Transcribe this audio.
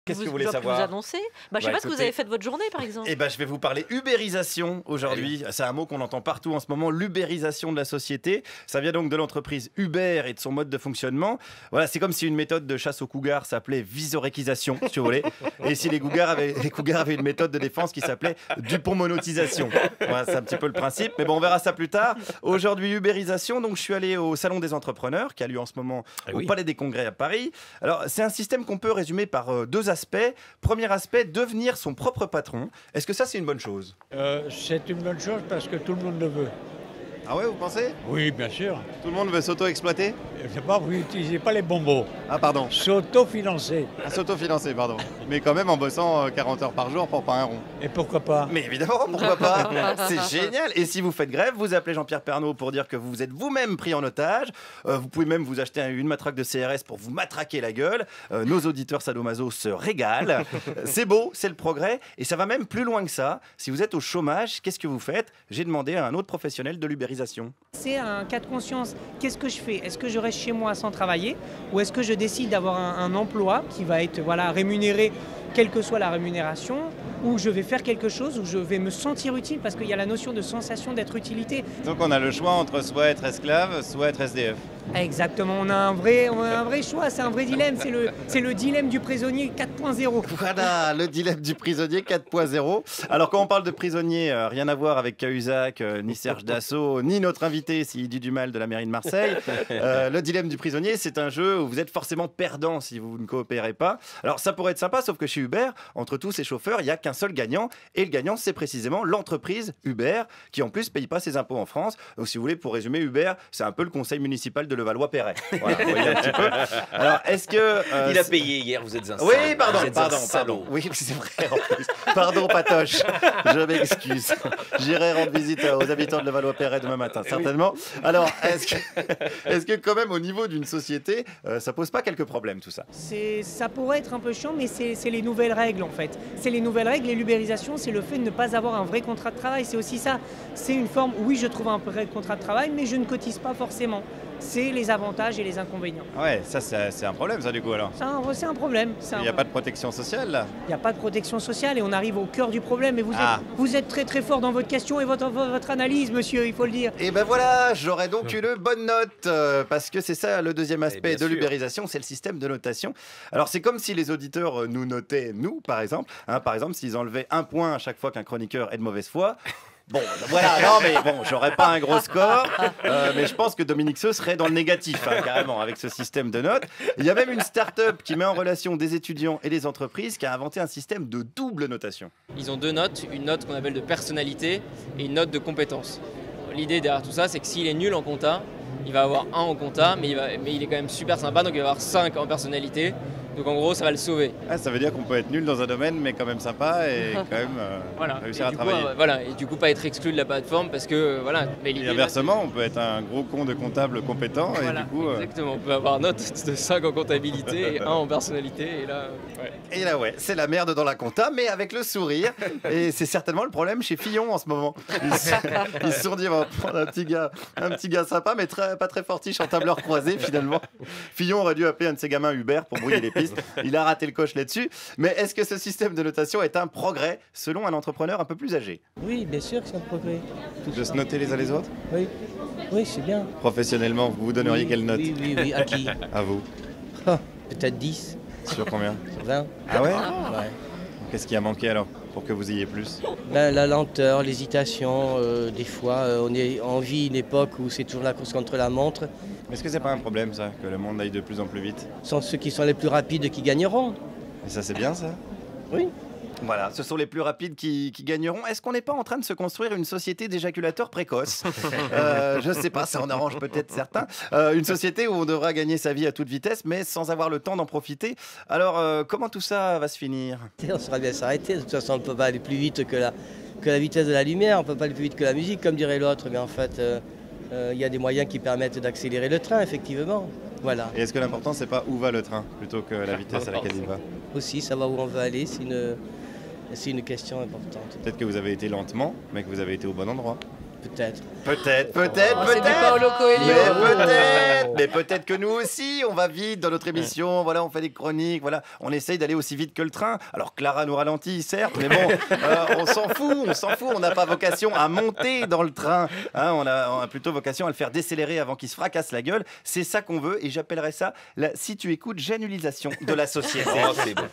Qu'est-ce que vous voulez Vous savoir? annoncer je sais pas ce que vous avez fait de votre journée, par exemple. Eh ben, je vais vous parler ubérisation aujourd'hui. C'est un mot qu'on entend partout en ce moment, l'ubérisation de la société. Ça vient donc de l'entreprise Uber et de son mode de fonctionnement. Voilà, c'est comme si une méthode de chasse aux cougars s'appelait visoréquisation, si vous voulez. Et si les cougars avaient une méthode de défense qui s'appelait Dupont-monotisation. Voilà, c'est un petit peu le principe. Mais bon, on verra ça plus tard. Aujourd'hui, ubérisation. Donc, je suis allé au Salon des entrepreneurs qui a lieu en ce moment au Palais des Congrès à Paris. Alors, c'est un système qu'on peut résumer par deux aspects. Premier aspect, devenir son propre patron. Est-ce que ça, c'est une bonne chose? C'est une bonne chose parce que tout le monde le veut. Ah ouais, vous pensez? Oui, bien sûr. Tout le monde veut s'auto-exploiter? Je sais pas, vous n'utilisez pas les bons mots. Ah pardon. S'autofinancer. À s'auto-financer, pardon. Mais quand même en bossant 40 heures par jour pour pas un rond. Et pourquoi pas? Mais évidemment, pourquoi pas? C'est génial. Et si vous faites grève, vous appelez Jean-Pierre Pernaut pour dire que vous vous êtes vous-même pris en otage. Vous pouvez même vous acheter une matraque de CRS pour vous matraquer la gueule. Nos auditeurs sadomaso se régalent. C'est beau, c'est le progrès. Et ça va même plus loin que ça. Si vous êtes au chômage, qu'est-ce que vous faites? J'ai demandé à un autre professionnel de l'ubérisation. C'est un cas de conscience. Qu'est-ce que je fais? Est-ce que je reste chez moi sans travailler ou est-ce que je décide d'avoir un emploi qui va être rémunéré, quelle que soit la rémunération, ou je vais faire quelque chose où je vais me sentir utile parce qu'il y a la notion de sensation d'être utilité. Donc on a le choix entre soit être esclave, soit être SDF. Exactement, on a un vrai choix, c'est un vrai dilemme, c'est le dilemme du prisonnier 4.0. Voilà, le dilemme du prisonnier 4.0. Alors quand on parle de prisonnier, rien à voir avec Cahuzac, ni Serge Dassault, ni notre invité s'il dit du mal de la mairie de Marseille. Le dilemme du prisonnier, c'est un jeu où vous êtes forcément perdant si vous ne coopérez pas. Alors ça pourrait être sympa, sauf que chez Uber, entre tous ces chauffeurs, il n'y a qu'un seul gagnant. Et le gagnant, c'est précisément l'entreprise Uber, qui en plus ne paye pas ses impôts en France. Donc si vous voulez, pour résumer, Uber, c'est un peu le conseil municipal de Levallois-Perret. Voilà, vous voyez un petit peu. Alors, est-ce que... Il a payé hier, vous êtes un salaud. Oui, pardon. Oui, c'est vrai en plus. Pardon, Patoche. Je m'excuse. J'irai rendre visite aux habitants de Levallois-Perret demain matin, certainement. Alors, est-ce que quand même, au niveau d'une société, ça pose pas quelques problèmes, tout ça? Ça pourrait être un peu chiant, mais c'est les nouvelles règles en fait. C'est les nouvelles règles et l'ubérisation, c'est le fait de ne pas avoir un vrai contrat de travail. C'est aussi ça. C'est une forme, oui, je trouve un vrai contrat de travail, mais je ne cotise pas forcément. C'est les avantages et les inconvénients. Ouais, ça c'est un problème ça du coup alors. C'est un problème. Il n'y a pas de protection sociale là? Il n'y a pas de protection sociale et on arrive au cœur du problème. Et vous êtes très très fort dans votre question et votre analyse, monsieur, il faut le dire. Et ben voilà, j'aurais donc une bonne note parce que c'est ça le deuxième aspect de l'ubérisation, c'est le système de notation. Alors c'est comme si les auditeurs nous notaient, nous par exemple. Par exemple, s'ils enlevaient un point à chaque fois qu'un chroniqueur est de mauvaise foi. Bon, voilà, non mais bon, j'aurais pas un gros score, mais je pense que Dominique Seux serait dans le négatif, carrément, avec ce système de notes. Il y a même une start-up qui met en relation des étudiants et des entreprises qui a inventé un système de double notation. Ils ont deux notes, une note qu'on appelle de personnalité et une note de compétence. L'idée derrière tout ça, c'est que s'il est nul en compta, il va avoir 1 en compta, mais il est quand même super sympa, donc il va avoir 5 en personnalité. Donc en gros, ça va le sauver. Ah, ça veut dire qu'on peut être nul dans un domaine, mais quand même sympa et quand même réussir à travailler. Et du coup, pas être exclu de la plateforme parce que Mais et inversement, on peut être un gros con de comptable compétent et du coup. Exactement, on peut avoir note de 5 en comptabilité et 1 en personnalité. Et là, Et là, c'est la merde dans la compta, mais avec le sourire. Et c'est certainement le problème chez Fillon en ce moment. Ils se sont dit, on va prendre un petit gars sympa, mais pas très fortiche en tableur croisé finalement. Fillon aurait dû appeler un de ses gamins Uber pour brouiller les pistes. Il a raté le coche là-dessus. Mais est-ce que ce système de notation est un progrès selon un entrepreneur un peu plus âgé? Oui, bien sûr que c'est un progrès. De se noter les uns les autres? Oui, c'est bien. Professionnellement, vous donneriez quelle note? Oui. À qui? À vous. Peut-être 10. Sur combien? Sur 20. Ah ouais? Ouais. Qu'est-ce qui a manqué alors pour que vous ayez plus? La lenteur, l'hésitation, des fois on vit une époque où c'est toujours la course contre la montre. Est-ce que c'est pas un problème ça, que le monde aille de plus en plus vite? Ce sont ceux qui sont les plus rapides qui gagneront. Et ça c'est bien ça? Oui. Voilà, ce sont les plus rapides qui gagneront. Est-ce qu'on n'est pas en train de se construire une société d'éjaculateurs précoces? Je ne sais pas, ça en arrange peut-être certains. Une société où on devra gagner sa vie à toute vitesse, mais sans avoir le temps d'en profiter. Alors, comment tout ça va se finir? On saura bien s'arrêter. De toute façon, on ne peut pas aller plus vite que la vitesse de la lumière. On ne peut pas aller plus vite que la musique, comme dirait l'autre. Mais en fait, il y a des moyens qui permettent d'accélérer le train, effectivement. Voilà. Et est-ce que l'important, c'est pas où va le train, plutôt que la vitesse à laquelle il va? Aussi, savoir où on veut aller, c'est une question importante. Peut-être que vous avez été lentement, mais que vous avez été au bon endroit. peut-être. Peut-être. C'est du Paolo Coelho. Mais peut-être que nous aussi, on va vite dans notre émission. Voilà, on fait des chroniques. Voilà, on essaye d'aller aussi vite que le train. Alors Clara nous ralentit, certes, mais bon, on s'en fout. On n'a pas vocation à monter dans le train. Hein, on a plutôt vocation à le faire décélérer avant qu'il se fracasse la gueule. C'est ça qu'on veut, et j'appellerais ça la si tu écoutes génulisation de la société. Oh, c'est bon.